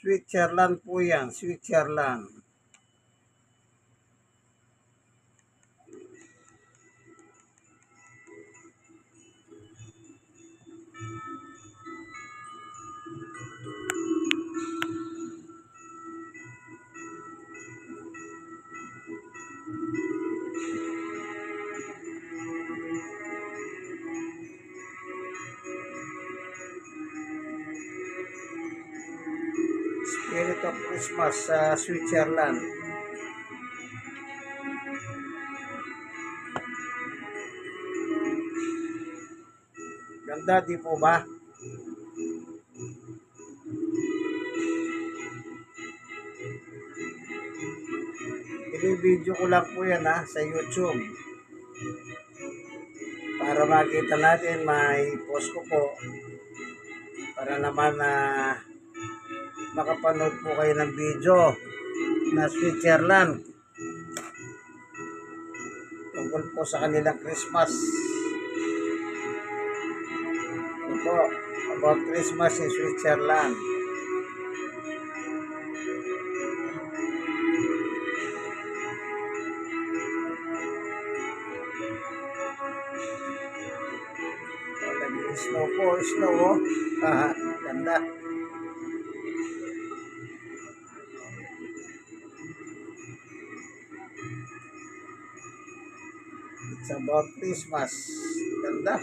Switzerland po yan, Switzerland. Spirit of Christmas sa Switzerland. Ganda, di po ba? Ini-video ko lang po yan sa YouTube. Para makita natin, may post ko po. Para naman makapanood po kayo ng video na Switzerland. Tungkol po sa kanilang Christmas. Ito po, about Christmas in Switzerland. Snow po, snow oh. Ganda. It's about Christmas. Ganda.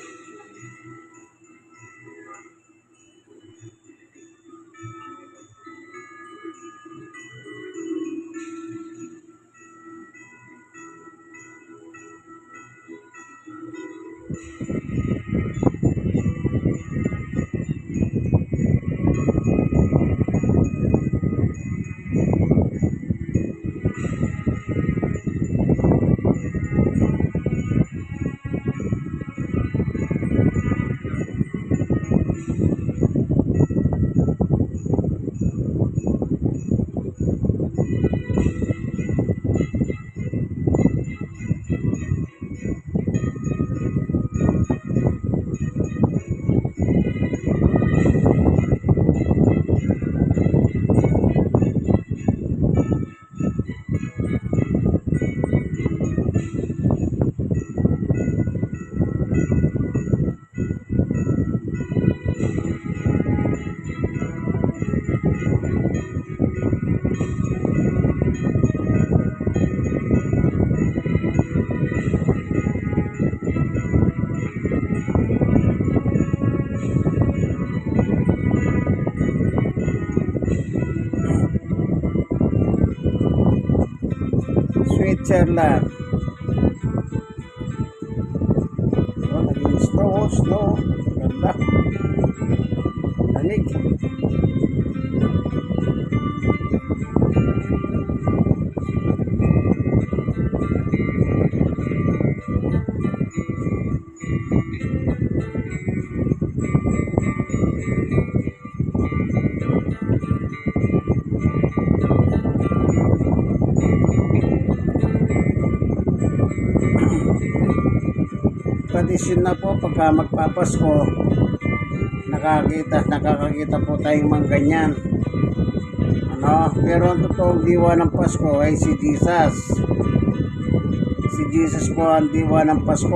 Switzerland. Oh, naging snow. Ganda. Lamig. Tradisyon na po pagka magpapasko, nakakakita po tayong mga ganyan. Pero ang totoong diwa ng Pasko ay si Jesus. Si Jesus po ang diwa ng Pasko,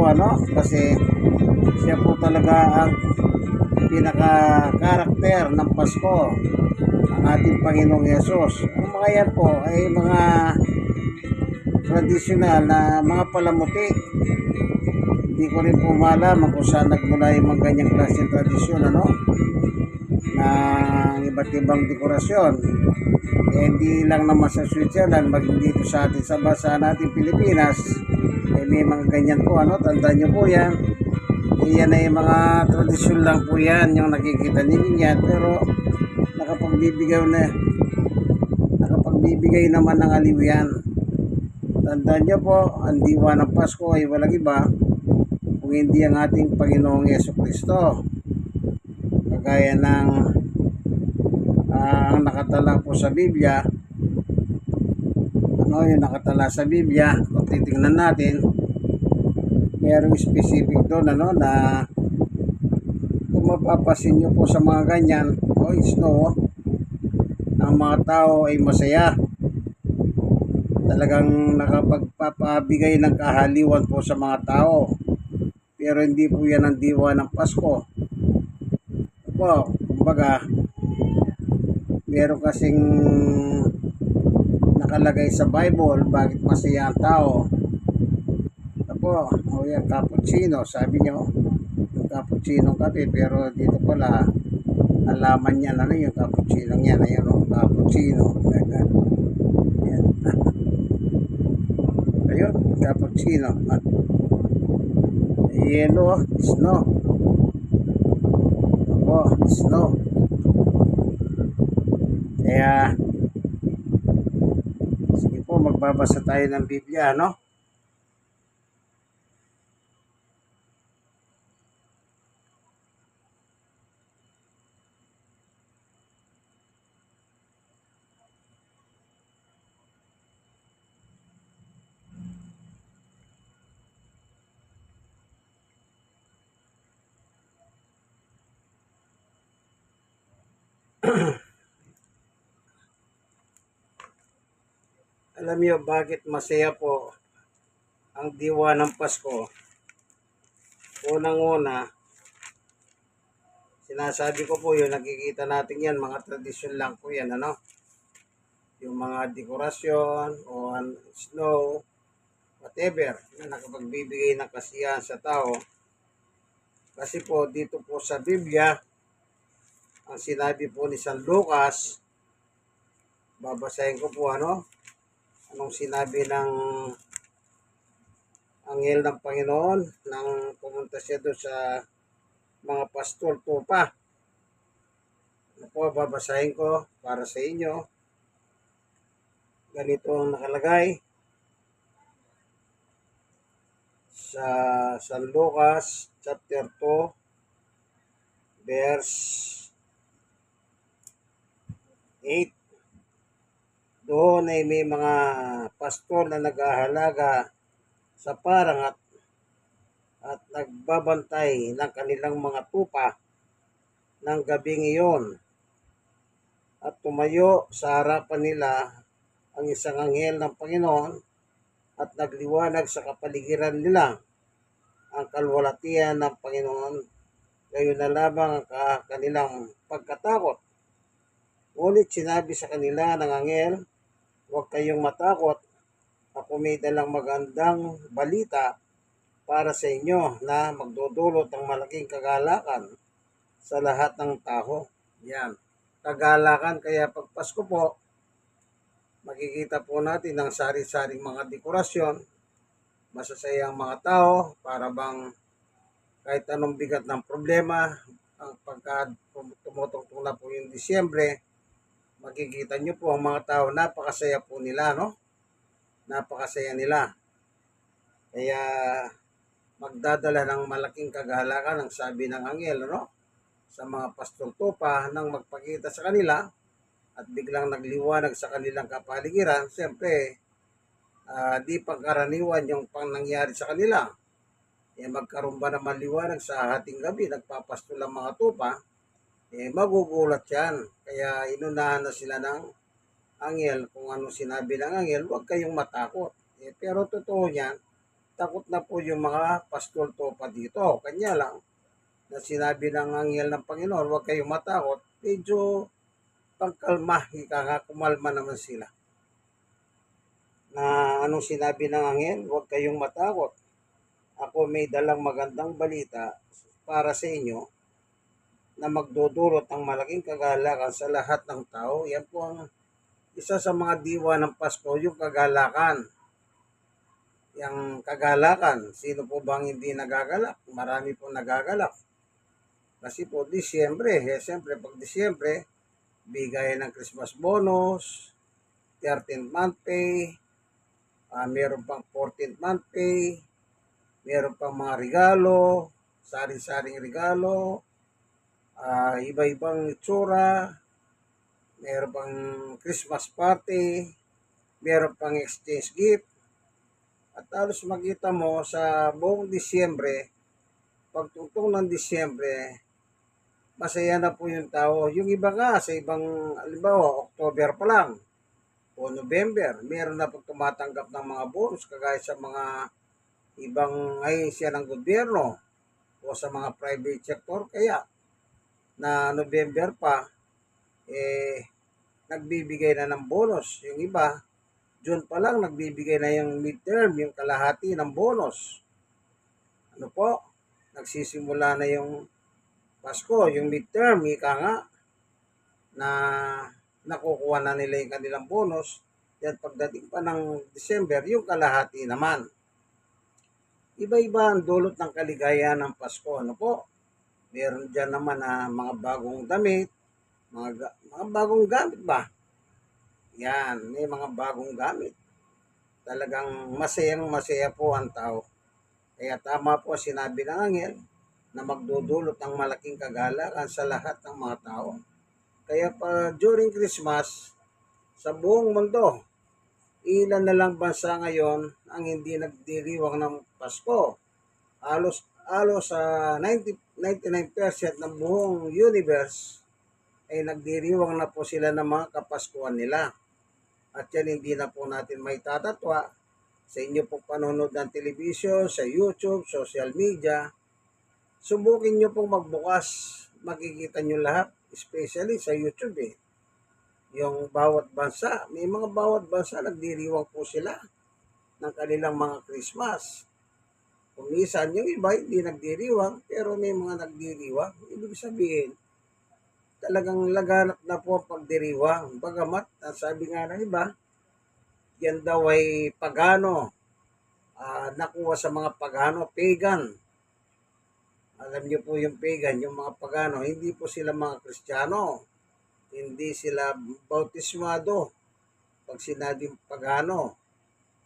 kasi siya po talaga ang pinaka-karakter ng Pasko, ang ating Panginoong Yesus. Ang mga yan po ay mga tradisyonal na mga palamuti. Hindi ko rin po malaman kung saan nagmula yung mga ganyang klaseng tradisyon, na iba't ibang dekorasyon. Hindi lang naman sa Switzerland, maging dito sa atin sa bansa natin Pilipinas, may mga ganyan po, tandaan nyo po yan. Yan ay mga tradisyon lang po yan, yung nakikita ninyo yan, pero nakapagbibigay naman ng aliw yan. Tandaan nyo po, ang diwa ng Pasko ay walang iba kung hindi ang ating Panginoong Jesucristo. Kagaya ng ang nakatala po sa Biblia, yung nakatala sa Biblia, kung titingnan natin, mayroong specific doon, na kung mapapasin nyo po sa mga ganyan, snow, ang mga tao ay masaya. Talagang nakapagpapabigay ng kahaliwan po sa mga tao. Pero hindi po yan ang diwa ng Pasko. Po, kumbaga, meron kasing nakalagay sa Bible, bakit masaya ang tao. Apo, o yan, cappuccino, sabi nyo, yung cappuccino kape, pero dito pala, alaman niya na yung cappuccino niya, ayun o, cappuccino. Yan. Ayun, cappuccino. Yellow, snow. Apo, snow. Kaya, sige po, magbabasa tayo ng Biblia, no? Alam niyo bakit masaya po ang diwa ng Pasko? Unang-una, sinasabi ko po yun, nakikita natin yan, mga tradisyon lang po yan, ano? Yung mga dekorasyon o snow, whatever, na nakapagbibigay ng kasiyahan sa tao. Kasi po, dito po sa Biblia, ang sinabi po ni San Lucas, babasahin ko po anong sinabi ng anghel ng Panginoon nang pumunta siya doon sa mga pastol tupa. Ano po, babasahin ko para sa inyo. Ganito ang nakalagay sa San Lucas chapter 2 verse 8. Doon ay may mga pastol na nag-ahalaga sa parangat at nagbabantay ng kanilang mga tupa ng gabing iyon. At tumayo sa harapan nila ang isang anghel ng Panginoon at nagliwanag sa kapaligiran nila ang kalwalatian ng Panginoon. Gayon na lamang ang kanilang pagkatakot. Ngunit sinabi sa kanila ng anghel, huwag kayong matakot. Ako may dalang magandang balita para sa inyo na magdudulot ng malaking kagalakan sa lahat ng tao. Yan. Kagalakan, kaya pag Pasko po, makikita po natin ang sari-saring mga dekorasyon, masasayang mga tao, para bang kahit anong bigat ng problema, ang pagka tumutungtong na po yung Disyembre, makikita nyo po ang mga tao, napakasaya po nila, no? Napakasaya nila. Kaya magdadala ng malaking kagalakan ang sabi ng anghel, no? Sa mga pastol tupa nang magpakita sa kanila at biglang nagliwanag sa kanilang kapaligiran. Siyempre, di pangkaraniwan yung pang nangyari sa kanila. Magkaroon ba naman liwanag sa hating gabi, nagpapastol ang mga tupa, magugulat yan. Kaya inunahan na sila ng anghel kung ano sinabi ng anghel, huwag kayong matakot. Pero totoo yan, takot na po yung mga pastol tupa dito. Kanya lang, na sinabi ng anghel ng Panginoon, huwag kayong matakot, medyo pangkalma, kumalma naman sila. Na anong sinabi ng anghel, huwag kayong matakot. Ako may dalang magandang balita para sa inyo na magdudulot ng malaking kagalakan sa lahat ng tao. Yan po ang isa sa mga diwa ng Pasko, yung kagalakan. Yung kagalakan, sino po bang hindi nagagalak? Marami po nagagalak. Kasi po, Disyembre, siyempre pag Disyembre, bigay ng Christmas bonus, 13th month pay, meron pang 14th month pay, meron pang mga regalo, sari-saring regalo, iba-ibang itsura, meron pang Christmas party, meron pang exchange gift. At halos makita mo sa buong Disyembre, pagtungtong ng Disyembre, masaya na po yung tao. Yung iba nga, sa ibang, halimbawa, October pa lang, o November, meron na po tumatanggap ng mga bonus, kagaya sa mga ibang ahensya ng gobyerno, o sa mga private sector, kaya na November pa, nagbibigay na ng bonus. Yung iba, June pa lang, nagbibigay na yung midterm, yung kalahati ng bonus. Ano po? Nagsisimula na yung Pasko, yung midterm, ika nga, na nakukuha na nila yung kanilang bonus. Yan pagdating pa ng December, yung kalahati naman. Iba-iba ang dulot ng kaligayahan ng Pasko. Ano po? Meron dyan naman na mga bagong damit, mga bagong gamit ba? Yan, may mga bagong gamit. Talagang masayang masaya po ang tao. Kaya tama po sinabi ng anghel na magdudulot ng malaking kagalakan sa lahat ng mga tao. Kaya pa during Christmas, sa buong mundo, ilan na lang bansa ngayon ang hindi nagdiriwang ng Pasko. Alos sa 99% ng buong universe ay nagdiriwang na po sila ng mga kapaskuhan nila. At yan hindi na po natin may tatatwa sa inyo po panonood ng television, sa YouTube, social media. Subukin nyo pong magbukas, makikita nyo lahat, especially sa YouTube yung bawat bansa, may mga bawat bansa nagdiriwang po sila ng kanilang mga Christmas. Kung minsan yung iba hindi nagdiriwang, pero may mga nagdiriwang. Ibig sabihin, talagang laganap na po ang pagdiriwang. Bagamat, sabi nga ng iba, yan daw ay pagano, nakuha sa mga pagano, pagan. Alam niyo po yung pagan, yung mga pagano, hindi po sila mga Kristiyano. Hindi sila bautismado. Pag sinabing pagano,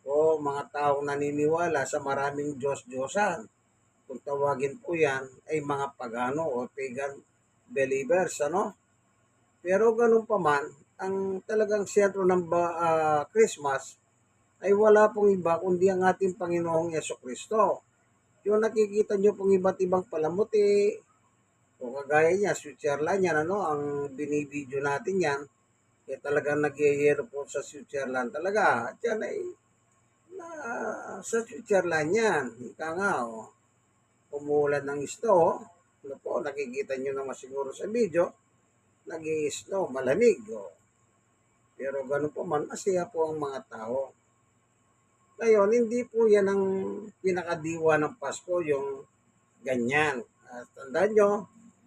o mga taong naniniwala sa maraming Diyos-Diyosan, kung tawagin po yan, ay mga pagano o pagan believers, ano? Pero ganun pa man, ang talagang sentro ng Christmas ay wala pong iba kundi ang ating Panginoong Yesukristo. Yung nakikita nyo pong iba't ibang palamuti, o kagaya niya, Switzerland yan, ano, ang binibideo natin yan, talagang nagyayero po sa Switzerland talaga. At yan ay, sa Switzerland yan, ika nga, umuulan ng snow, ano po, nakikita nyo naman siguro sa video, nag-i-snow, malamig, Pero ganun po man, masaya po ang mga tao. Ngayon, hindi po yan ang pinakadiwa ng Pasko, yung ganyan. Tandaan nyo,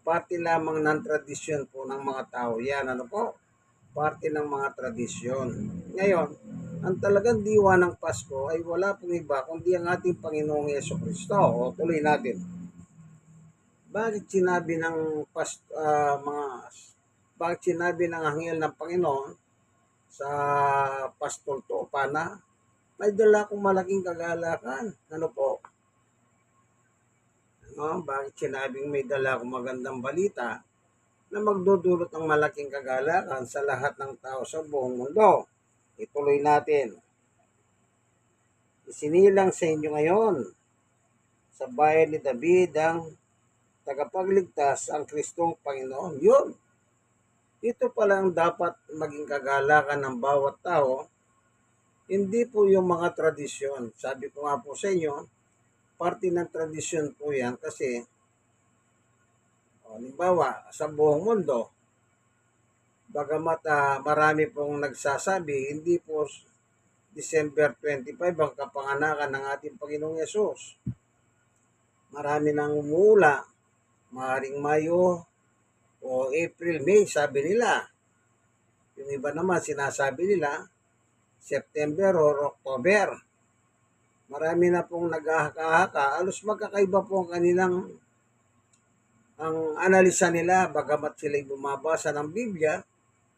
parte lamang ng tradisyon po ng mga tao yan. Ano po? Parte ng mga tradisyon. Ngayon, ang talagang diwa ng Pasko ay wala pong iba kundi ang ating Panginoong Yesukristo. O tuloy natin. Bakit sinabi ng bakit sinabi ng anghel ng Panginoon sa Pastol Topa na may dala akong malaking kagalakan? Ano po? Bakit sinabing may dala akong magandang balita na magdudulot ng malaking kagalakan sa lahat ng tao sa buong mundo? Ituloy natin. Isinilang sa inyo ngayon sa bayan ni David ang tagapagligtas, ang Kristong Panginoon. Yun. Ito pala ang dapat maging kagalakan ng bawat tao. Hindi po yung mga tradisyon. Sabi ko nga po sa inyo, parte ng tradisyon po yan kasi, halimbawa, sa buong mundo, bagamat marami pong nagsasabi, hindi po December 25 ang kapanganakan ng ating Panginoong Yesus. Marami nang umuula, maaaring Mayo o April, May, sabi nila. Yung iba naman sinasabi nila, September or October. Marami na pong naghahaka-haka. Alos magkakaiba po ang kanilang analisa nila, bagamat sila'y bumabasa ng Biblia,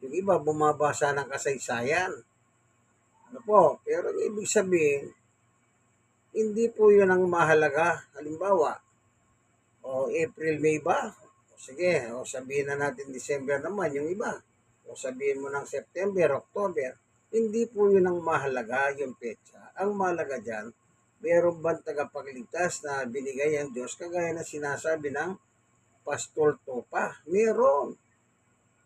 yung iba bumabasa ng kasaysayan. Ano po? Pero ibig sabihin, hindi po yun ang mahalaga. Halimbawa, April, May ba? Sige, sabihin na natin December naman yung iba. Sabihin mo ng September, October. Hindi po yun ang mahalaga, yung petsa. Ang mahalaga dyan, mayroon bang tagapagligtas na binigay ang Diyos, kagaya na sinasabi ng pastol tupa. Meron.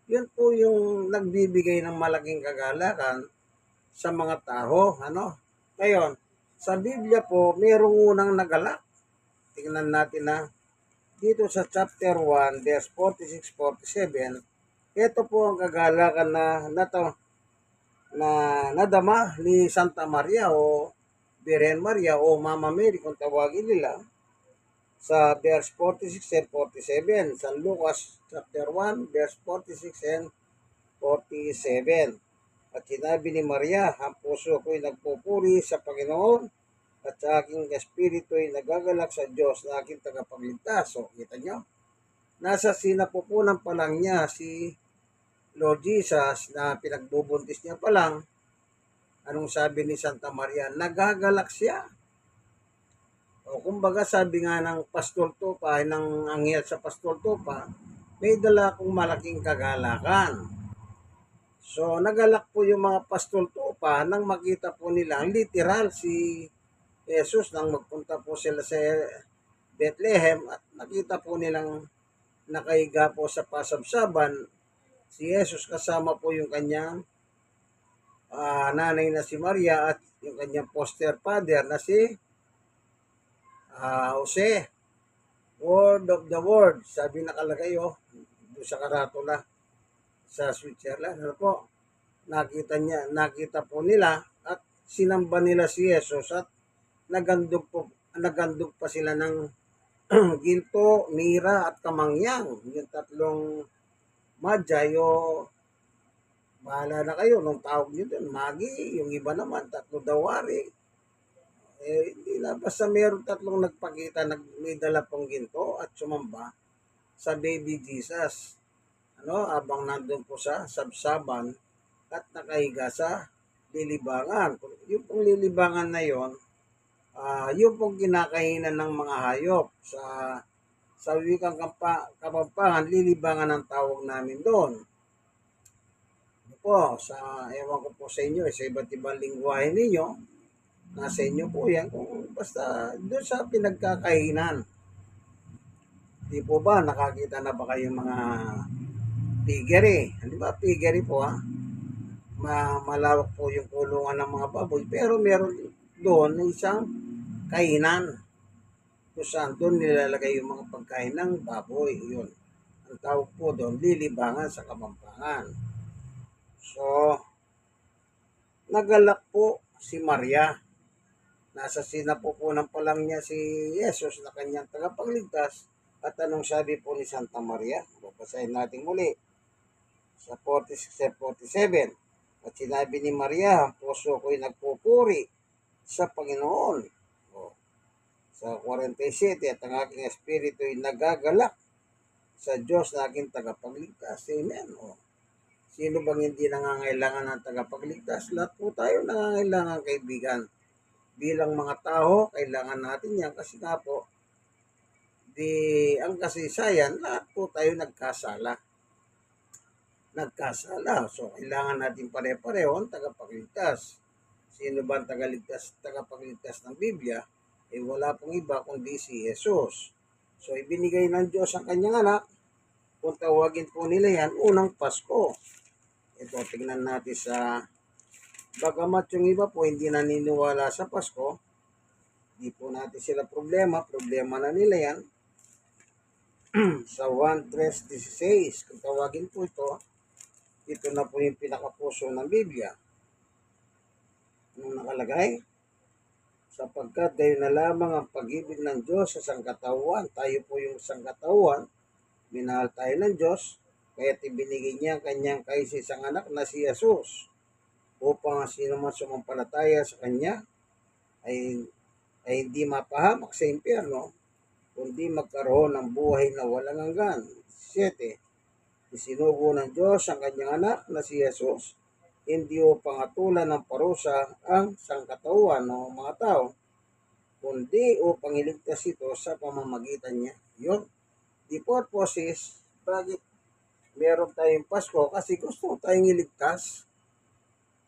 Yun po yung nagbibigay ng malaking kagalakan sa mga tao. Ano? Ngayon, sa Biblia po, merong unang nagalak. Tingnan natin na dito sa chapter 1, verse 46-47, ito po ang kagalakan na nadama ni Santa Maria o Birhen Maria o Mama Mary kung tawagin nila sa verse 46 and 47. Sa Lucas chapter 1, verse 46 and 47. At sinabi ni Maria, ang puso ko'y nagpupuri sa Panginoon at sa aking espiritu'y nagagalak sa Diyos na aking tagapagligtas. So, kita nyo? Nasa sinapupunan pa lang niya si Lord Jesus na pinagbubuntis niya pa lang. Anong sabi ni Santa Maria? Nagagalak siya. O kumbaga sabi nga ng Pastol Tupa, ng anghel sa Pastol Tupa, may dala akong malaking kagalakan. So, nagalak po yung mga Pastol Tupa nang makita po nila literal si Jesus nang magpunta po sila sa Bethlehem at nakita po nilang nakahiga po sa pasabsaban si Jesus kasama po yung kanyang nanay na si Maria at yung kanyang foster father na si Jose. Word of the word, sabi nakalagay doon sa karatula sa Switzerland. Ano po? Nakita po nila at sinamba nila si Jesus at nagandog pa sila ng ginto, mira at kamangyang. Yung tatlong Magi bahala na kayo nung tawag nyo doon, magi, yung iba naman, tatlo dawari. Hindi na, basta meron tatlong nagpakita, may dala pong ginto at sumamba sa baby Jesus. Abang nandun po sa sabsaban at nakahiga sa lilibangan. Yung pong lilibangan na yon, yung pong kinakainan ng mga hayop sa wikang Kapampangan, lilibangan ang tawag namin doon. Po, ewan ko po sa inyo, sa iba't ibang lingwahe ninyo, nasa inyo po yan, kung basta doon sa pinagkakainan. Di po ba, nakakita na ba kayo mga piggery? Di ba, piggery po malawak po yung kulungan ng mga baboy, pero meron doon isang kainan kung saan doon nilalagay yung mga pagkain ng baboy. Yun. Ang tawag po doon, lilibangan sa Kapampangan. So, nagalak po si Maria. Nasa sinapupunan pa lang niya si Jesus na kanyang tagapagligtas. At anong sabi po ni Santa Maria? Babasahin natin muli sa 46 at 47. At sinabi ni Maria, ang puso ko'y nagpupuri sa Panginoon. Sa 47, at ang aking espiritu'y nagagalak sa Diyos na aking tagapagligtas. Amen. Sino bang hindi nangangailangan ng tagapagligtas? Lahat po tayo nangangailangan, kaibigan. Bilang mga tao, kailangan natin yan kasi nga po, ang kasaysayan, lahat po tayo nagkasala. So, kailangan natin pare-pareho ang tagapagligtas. Sino ba ang tagapagligtas ng Biblia? Wala pong iba kundi si Jesus. So, ibinigay ng Diyos ang kanyang anak. Kung tawagin po nila yan, unang Pasko. Ito, tingnan natin bagamat yung iba po hindi naniniwala sa Pasko, di po natin sila problema na nila yan. Sa 1:3-16, kung tawagin po ito na po yung pinakapuso ng Biblia. Anong nakalagay? Sapagkat dahil na lamang ang pag-ibig ng Diyos sa sangkatauhan, tayo po yung sangkatauhan, minahal tayo ng Diyos, kaya't ibinigay niya ang kanyang kaisisang anak na si Jesus upang sino man sumampalataya sa kanya ay hindi mapahamak sa impyerno, kundi magkaroon ng buhay na walang hanggan. 7. Isinugo ng Diyos ang kanyang anak na si Jesus, hindi upang hatulan ng parusa ang sangkatauhan ng mga tao, kundi upang iligtas ito sa pamamagitan niya. Yun. The purpose is, bakit meron tayong Pasko? Kasi gusto tayong iligtas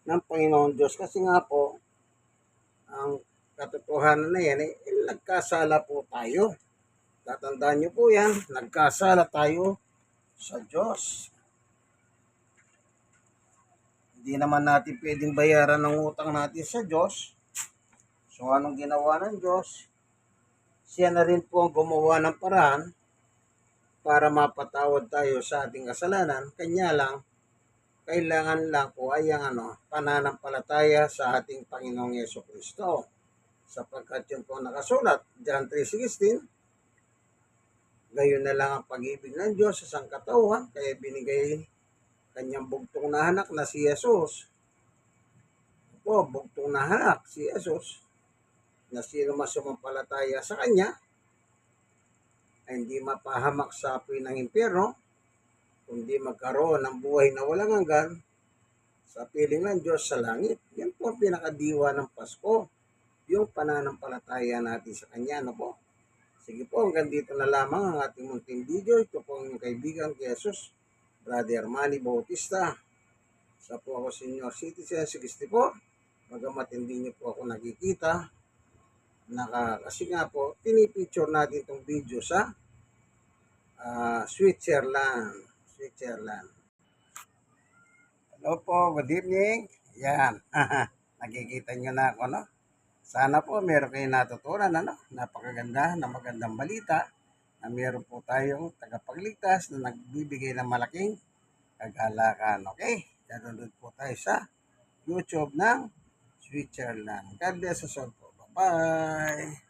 ng Panginoon Diyos. Kasi nga po, ang katotohanan na yan, nagkasala po tayo. Tatandaan nyo po yan, nagkasala tayo sa Diyos. Hindi naman natin pwedeng bayaran ng utang natin sa Diyos. So anong ginawa ng Diyos? Siya na rin po ang gumawa ng paraan para mapatawad tayo sa ating kasalanan. Kanya lang, kailangan lang po ay ang pananampalataya sa ating Panginoong Yesu-Kristo. Sapagkat yun po nakasulat, John 3:16, gayon na lang ang pag-ibig ng Diyos sa sangkatauhan, kaya binigay kanyang bugtong na anak na si Jesus. Po, bugtong na anak si Jesus, na sino man sumampalataya sa kanya ay hindi mapahamak sa apoy ng impyerno, kundi magkaroon ng buhay na walang hanggan sa piling ng Diyos sa langit. Yan po ang pinakadiwa ng Pasko, yung pananampalataya natin sa kanya. Ano po? Sige po, hanggang dito na lamang ang ating munting video. Ito po ang inyong kaibigan kay Jesus, Brother Manny Bautista. Sa po ako senior citizen, 60 po. Magamat hindi niyo po ako nakikita, kasi nga po, pinipicture natin itong video sa Switzerland. Hello po, good evening. Yan, nakikita nyo na ako, no? Sana po meron kayong natutunan, napakaganda na magandang balita na meron po tayong tagapagligtas na nagbibigay ng malaking kagalakan. Okay? Nanonood po tayo sa YouTube ng Switzerland. God bless us all po. Bye-bye!